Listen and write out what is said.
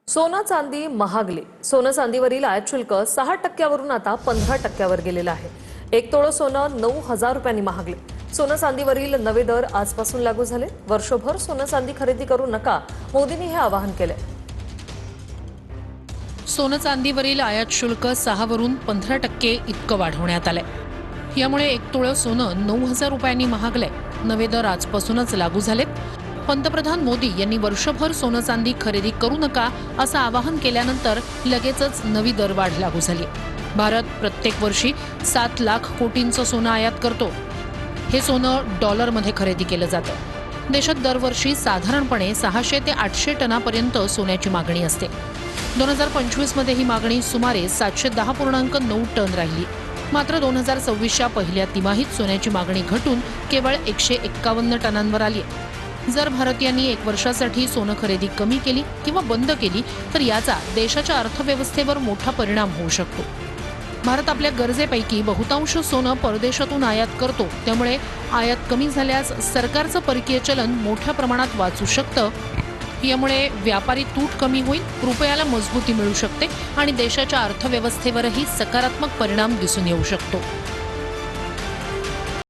सोनं चांदी महागली। सोनं चांदीवरील आयात शुल्क 6% आता 15%वर गेलेलं आहे। एक तोळं सोनं 9,000 रुपयांनी महागले। सोनं चांदीवरील नवे दर आजपासून लागू झाले। वर्षभर सोनं चांदी खरेदी करू नका, मोदींनी हे आवाहन केले। सोनं चांदीवरील आयात शुल्क 6 वरून 15% इतकं वाढवण्यात आलंय। यामुळे एक तोळं सोनं 9,000 रुपयांनी महागलंय। नवे दर आजपासूनच लागू झालेत। पंतप्रधान मोदी यांनी वर्षभर सोनं चांदी खरेदी करू नका असं आवाहन केल्यानंतर लगेचच नवी दरवाढ लागू झाली। भारत प्रत्येक वर्षी 7 लाख कोटींचं सोनं आयात करतो। हे सोनं डॉलरमध्ये खरेदी केलं जातं। देशात दरवर्षी साधारणपणे 600 ते 800 टनापर्यंत सोन्याची मागणी असते। 2025 मध्ये ही मागणी सुमारे 710.9 टन राहिली। मात्र 2026च्या पहिल्या तिमाहीत सोन्याची मागणी घटून केवळ 151 टनांवर आली। जर भारतीयांनी एक वर्षासाठी सोनं खरेदी कमी केली किंवा बंद केली तर याचा देशाच्या अर्थव्यवस्थेवर मोठा परिणाम होऊ शकतो। भारत आपल्या गरजेपैकी बहुतांश सोनं परदेशातून आयात करतो, त्यामुळे आयात कमी झाल्यास सरकारचं परकीय चलन मोठ्या प्रमाणात वाचू शकतं। यामुळे व्यापारी तूट कमी होईल, रुपयाला मजबूती मिळू शकते आणि देशाच्या अर्थव्यवस्थेवरही सकारात्मक परिणाम दिसून येऊ शकतो।